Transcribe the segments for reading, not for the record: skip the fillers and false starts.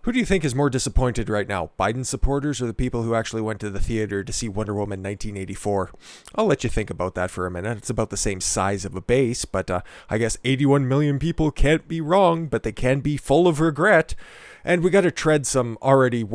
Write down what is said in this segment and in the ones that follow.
Who do you think is more disappointed right now, Biden supporters or the people who actually went to the theater to see Wonder Woman 1984? I'll let you think about that for a minute. It's about the same size of a base, but I guess 81 million people can't be wrong, but they can be full of regret. And we got to tread some already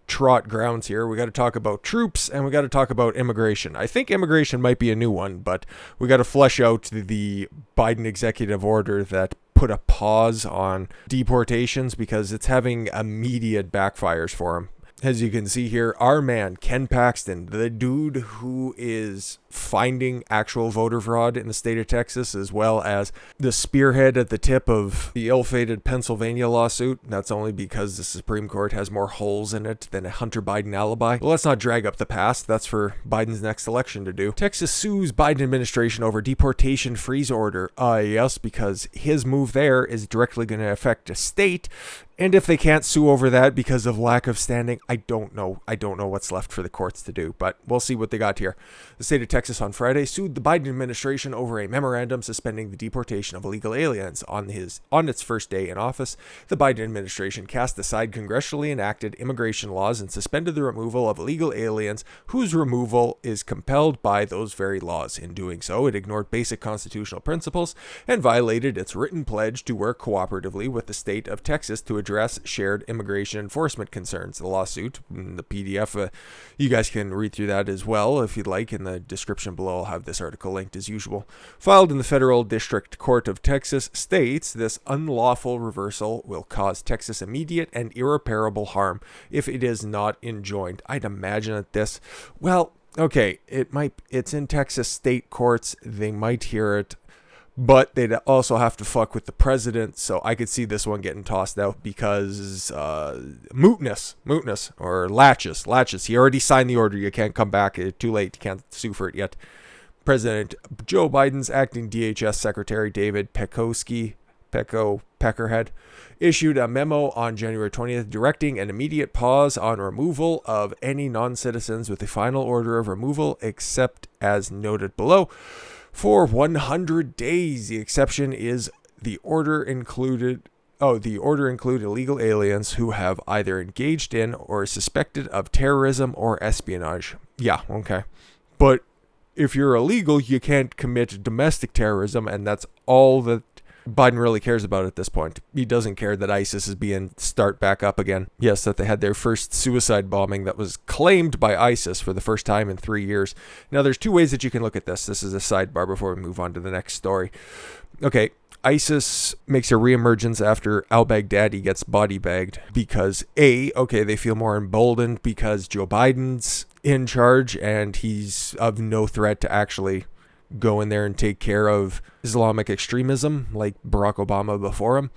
trot grounds here. We got to talk about troops and we got to talk about immigration. I think immigration might be a new one, but we got to flesh out the Biden executive order that put a pause on deportations because it's having immediate backfires for him. As you can see here, our man, Ken Paxton, the dude who is finding actual voter fraud in the state of Texas, as well as the spearhead at the tip of the ill-fated Pennsylvania lawsuit. That's only because the Supreme Court has more holes in it than a Hunter Biden alibi. But let's not drag up the past. That's for Biden's next election to do. Texas sues Biden administration over deportation freeze order. Yes, because his move there is directly going to affect a state. And if they can't sue over that because of lack of standing, I don't know. I don't know what's left for the courts to do, but we'll see what they got here. The state of Texas on Friday sued the Biden administration over a memorandum suspending the deportation of illegal aliens on its first day in office. The Biden administration cast aside congressionally enacted immigration laws and suspended the removal of illegal aliens whose removal is compelled by those very laws. In doing so, it ignored basic constitutional principles and violated its written pledge to work cooperatively with the state of Texas to address shared immigration enforcement concerns. The lawsuit, the PDF, you guys can read through that as well if you'd like. In the description below, I'll have this article linked as usual. Filed in the Federal District Court of Texas, states this unlawful reversal will cause Texas immediate and irreparable harm if it is not enjoined. I'd imagine that this, well, okay, it's in Texas state courts. They might hear it, but they'd also have to fuck with the president, so I could see this one getting tossed out because mootness, or latches. He already signed the order. You can't come back. It's too late. You can't sue for it yet. President Joe Biden's acting DHS Secretary David Peckerhead issued a memo on January 20th directing an immediate pause on removal of any non-citizens with a final order of removal except as noted below. For 100 days, the exception is the order included illegal aliens who have either engaged in or are suspected of terrorism or espionage. Yeah, okay. But if you're illegal, you can't commit domestic terrorism, and that's all that Biden really cares about at this point. He doesn't care that ISIS is being start back up again. Yes, that they had their first suicide bombing that was claimed by ISIS for the first time in 3 years. Now, there's two ways that you can look at this. This is a sidebar before we move on to the next story. Okay, ISIS makes a reemergence after al-Baghdadi gets body bagged because they feel more emboldened because Joe Biden's in charge and he's of no threat to actually go in there and take care of Islamic extremism like Barack Obama before him?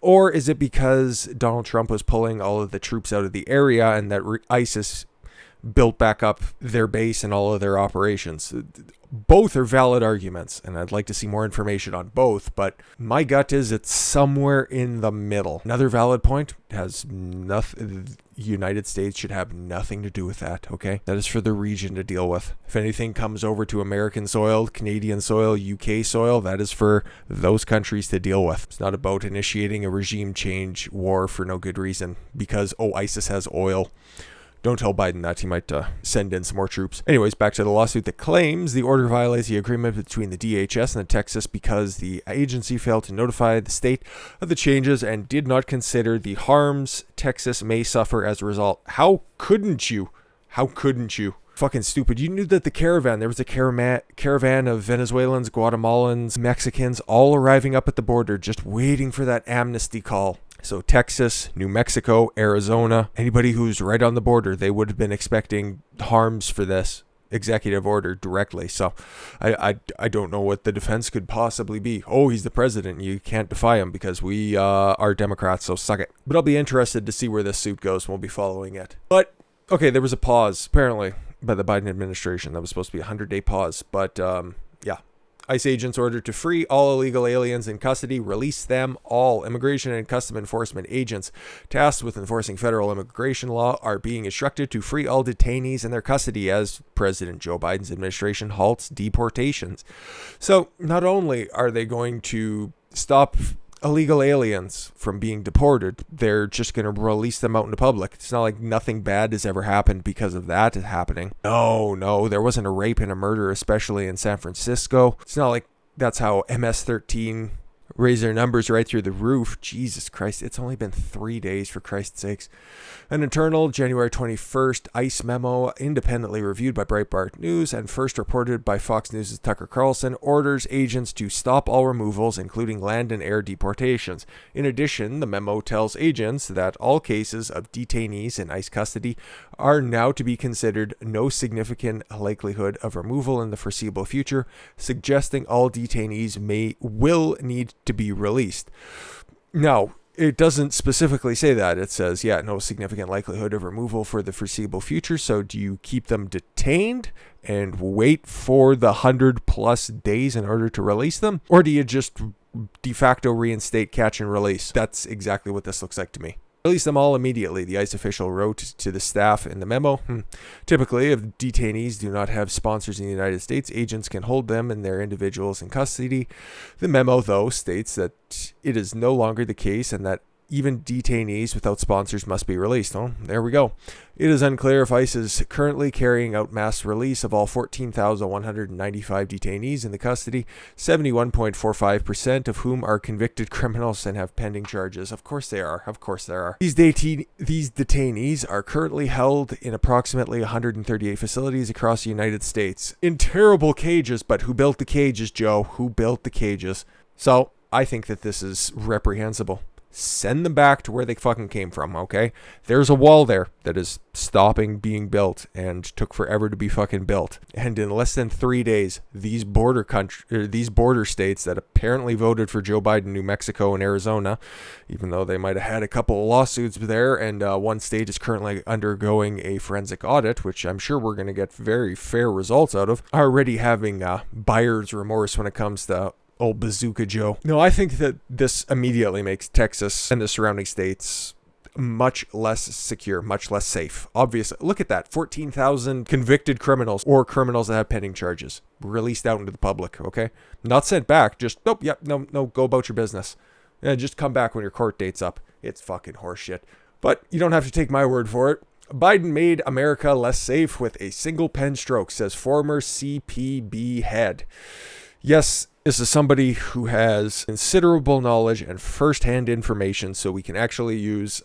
Or is it because Donald Trump was pulling all of the troops out of the area and that ISIS built back up their base and all of their operations? Both are valid arguments, and I'd like to see more information on both, but my gut is it's somewhere in the middle. Another valid point has nothing. United States should have nothing to do with that, okay? That is for the region to deal with. If anything comes over to American soil, Canadian soil, UK soil, that is for those countries to deal with. It's not about initiating a regime change war for no good reason because, ISIS has oil. Don't tell Biden that. He might send in some more troops. Anyways, back to the lawsuit that claims the order violates the agreement between the DHS and the Texas because the agency failed to notify the state of the changes and did not consider the harms Texas may suffer as a result. How couldn't you? Fucking stupid. You knew that there was a caravan of Venezuelans, Guatemalans, Mexicans all arriving up at the border just waiting for that amnesty call. So Texas, New Mexico, Arizona, anybody who's right on the border, they would have been expecting harms for this executive order directly. So I don't know what the defense could possibly be. Oh, he's the president. You can't defy him because we are Democrats, so suck it. But I'll be interested to see where this suit goes. We'll be following it. But, okay, there was a pause, apparently, by the Biden administration. That was supposed to be a 100-day pause. But, yeah. ICE agents ordered to free all illegal aliens in custody, release them all. Immigration and Custom Enforcement agents tasked with enforcing federal immigration law are being instructed to free all detainees in their custody as President Joe Biden's administration halts deportations. So not only are they going to stop illegal aliens from being deported. They're just going to release them out into public. It's not like nothing bad has ever happened because of that happening. No, there wasn't a rape and a murder, especially in San Francisco. It's not like that's how MS-13 raised their numbers right through the roof. Jesus Christ, it's only been 3 days, for Christ's sakes. An internal January 21st ICE memo, independently reviewed by Breitbart News and first reported by Fox News' Tucker Carlson, orders agents to stop all removals, including land and air deportations. In addition, the memo tells agents that all cases of detainees in ICE custody are now to be considered no significant likelihood of removal in the foreseeable future, suggesting all detainees will need to be released. Now, it doesn't specifically say that. It says, no significant likelihood of removal for the foreseeable future. So do you keep them detained and wait for the 100+ days in order to release them? Or do you just de facto reinstate catch and release? That's exactly what this looks like to me. Release them all immediately, the ICE official wrote to the staff in the memo. Typically, if detainees do not have sponsors in the United States, agents can hold them and their individuals in custody. The memo, though, states that it is no longer the case and that even detainees without sponsors must be released. Oh, there we go. It is unclear if ICE is currently carrying out mass release of all 14,195 detainees in the custody, 71.45% of whom are convicted criminals and have pending charges. Of course they are. These detainees are currently held in approximately 138 facilities across the United States. In terrible cages, but who built the cages, Joe? Who built the cages? So, I think that this is reprehensible. Send them back to where they fucking came from, okay? There's a wall there that is stopping being built and took forever to be fucking built. And in less than 3 days, these border states that apparently voted for Joe Biden, New Mexico and Arizona, even though they might have had a couple of lawsuits there, and one state is currently undergoing a forensic audit, which I'm sure we're going to get very fair results out of, are already having buyer's remorse when it comes to old Bazooka Joe. No, I think that this immediately makes Texas and the surrounding states much less secure, much less safe. Obviously, look at that. 14,000 convicted criminals or criminals that have pending charges released out into the public, okay? Not sent back, just, no, go about your business. Yeah, just come back when your court date's up. It's fucking horseshit. But you don't have to take my word for it. Biden made America less safe with a single pen stroke, says former CPB head. Yes, this is somebody who has considerable knowledge and first-hand information, so we can actually use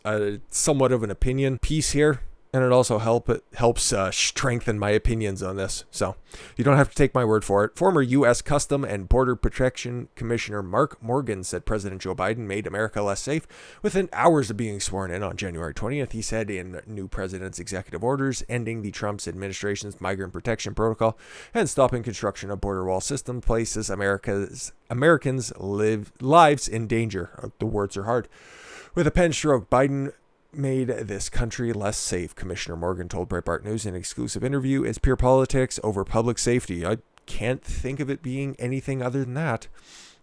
somewhat of an opinion piece here, and it also helps strengthen my opinions on this. So you don't have to take my word for it. Former U.S. Custom and Border Protection Commissioner Mark Morgan said President Joe Biden made America less safe within hours of being sworn in on January 20th. He said in new president's executive orders ending the Trump administration's migrant protection protocol and stopping construction of border wall system places Americans' lives in danger. The words are hard. With a pen stroke, Biden made this country less safe, Commissioner Morgan told Breitbart News in an exclusive interview. It's pure politics over public safety. I can't think of it being anything other than that.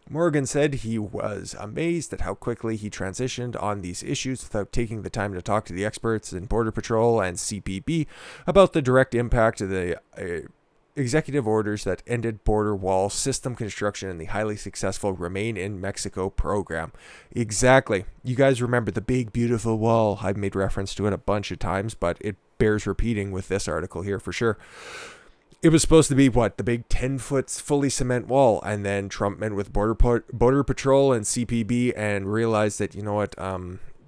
Morgan said he was amazed at how quickly he transitioned on these issues without taking the time to talk to the experts in Border Patrol and CPB about the direct impact of the executive orders that ended border wall system construction and the highly successful Remain in Mexico program. Exactly. You guys remember the big, beautiful wall. I've made reference to it a bunch of times, but it bears repeating with this article here for sure. It was supposed to be, the big 10-foot fully cement wall, and then Trump met with Border Patrol and CPB and realized that,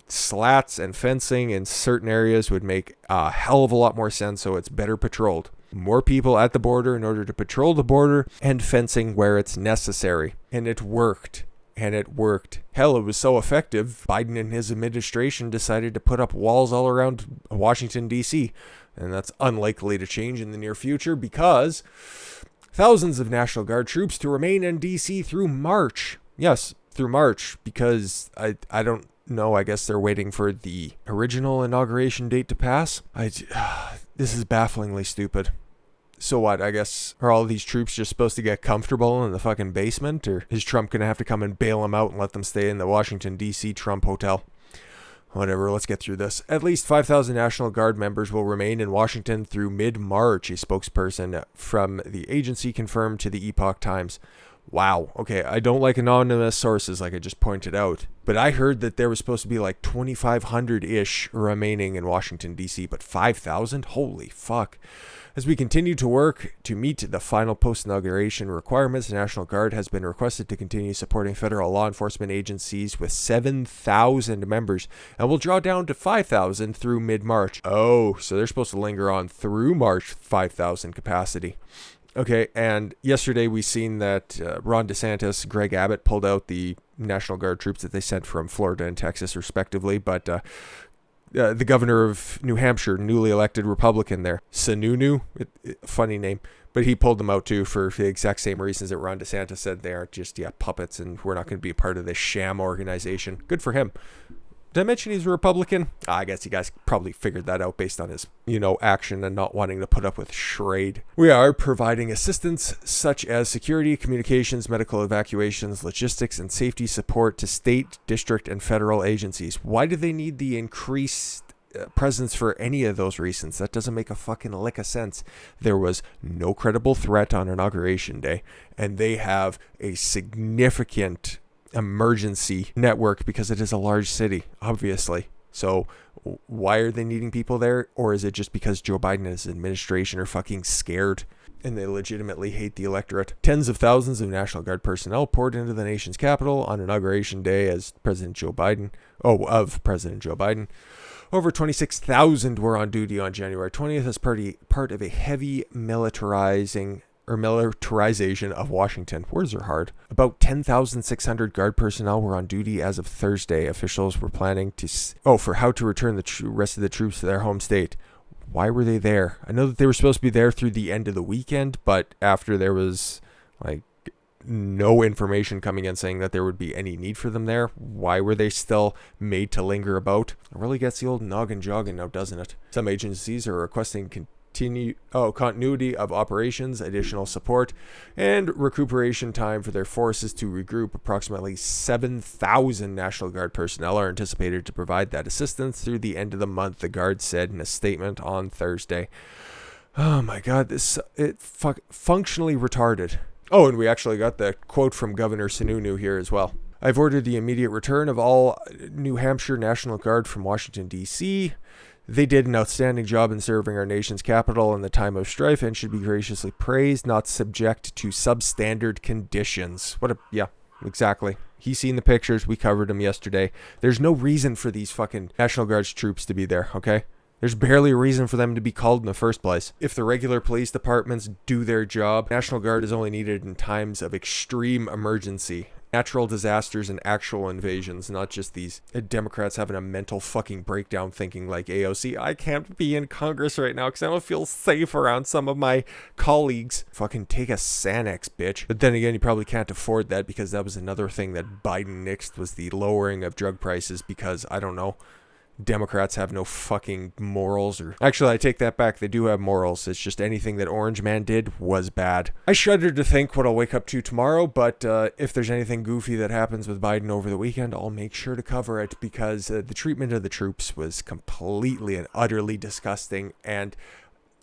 slats and fencing in certain areas would make a hell of a lot more sense, so it's better patrolled. More people at the border in order to patrol the border, and fencing where it's necessary. And it worked. Hell, it was so effective, Biden and his administration decided to put up walls all around Washington, D.C., and that's unlikely to change in the near future because thousands of National Guard troops to remain in D.C. through March. Yes, through March, because I don't know, I guess they're waiting for the original inauguration date to pass. This is bafflingly stupid. So what, I guess, are all these troops just supposed to get comfortable in the fucking basement? Or is Trump going to have to come and bail them out and let them stay in the Washington, D.C. Trump Hotel? Whatever, let's get through this. At least 5,000 National Guard members will remain in Washington through mid-March, a spokesperson from the agency confirmed to the Epoch Times. Wow. Okay, I don't like anonymous sources like I just pointed out, but I heard that there was supposed to be like 2,500-ish remaining in Washington, D.C., but 5,000? Holy fuck. As we continue to work to meet the final post-inauguration requirements, the National Guard has been requested to continue supporting federal law enforcement agencies with 7,000 members, and will draw down to 5,000 through mid-March. Oh, so they're supposed to linger on through March 5,000 capacity. Okay, and yesterday we seen that Ron DeSantis, Greg Abbott pulled out the National Guard troops that they sent from Florida and Texas, respectively, but the governor of New Hampshire, newly elected Republican there, Sununu, funny name, but he pulled them out too for the exact same reasons that Ron DeSantis said they are just, puppets, and we're not going to be a part of this sham organization. Good for him. Did I mention he's a Republican? I guess you guys probably figured that out based on his, action and not wanting to put up with charade. We are providing assistance such as security, communications, medical evacuations, logistics, and safety support to state, district, and federal agencies. Why do they need the increased presence for any of those reasons? That doesn't make a fucking lick of sense. There was no credible threat on Inauguration Day, and they have a significant emergency network because it is a large city, obviously. So why are they needing people there? Or is it just because Joe Biden and his administration are fucking scared and they legitimately hate the electorate? Tens of thousands of National Guard personnel poured into the nation's capital on Inauguration Day of President Joe Biden. Over 26,000 were on duty on January 20th as part of a heavy militarization of Washington. Words are hard. About 10,600 Guard personnel were on duty as of Thursday. Officials were planning for how to return the rest of the troops to their home state. Why were they there? I know that they were supposed to be there through the end of the weekend, but after there was no information coming in saying that there would be any need for them there, why were they still made to linger about? It really gets the old noggin jogging now, doesn't it? Some agencies are requesting continuity of operations, additional support, and recuperation time for their forces to regroup. Approximately 7,000 National Guard personnel are anticipated to provide that assistance through the end of the month, the Guard said in a statement on Thursday. Oh my God, functionally retarded. Oh, and we actually got the quote from Governor Sununu here as well. I've ordered the immediate return of all New Hampshire National Guard from Washington, D.C. They did an outstanding job in serving our nation's capital in the time of strife and should be graciously praised, not subject to substandard conditions. Exactly. He's seen the pictures. We covered them yesterday. There's no reason for these fucking National Guard's troops to be there, okay? There's barely a reason for them to be called in the first place. If the regular police departments do their job, National Guard is only needed in times of extreme emergency. Natural disasters and actual invasions, not just these Democrats having a mental fucking breakdown thinking like AOC, I can't be in Congress right now because I don't feel safe around some of my colleagues. Fucking take a Xanax, bitch. But then again, you probably can't afford that because that was another thing that Biden nixed was the lowering of drug prices because, I don't know, Democrats have no fucking morals. Or actually, I take that back. They do have morals. It's just anything that Orange Man did was bad. I shudder to think what I'll wake up to tomorrow, but if there's anything goofy that happens with Biden over the weekend, I'll make sure to cover it because the treatment of the troops was completely and utterly disgusting. And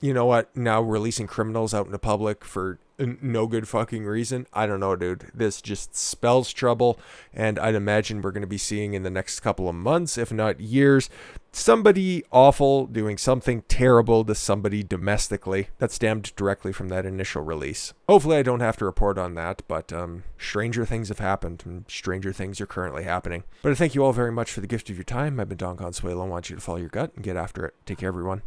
you know what? Now releasing criminals out into public for no good fucking reason. I don't know, dude. This just spells trouble, and I'd imagine we're going to be seeing in the next couple of months, if not years, somebody awful doing something terrible to somebody domestically that stemmed directly from that initial release. Hopefully I don't have to report on that, but stranger things have happened, and stranger things are currently happening. But I thank you all very much for the gift of your time. I've been Don Consuelo. I want you to follow your gut and get after it. Take care, everyone.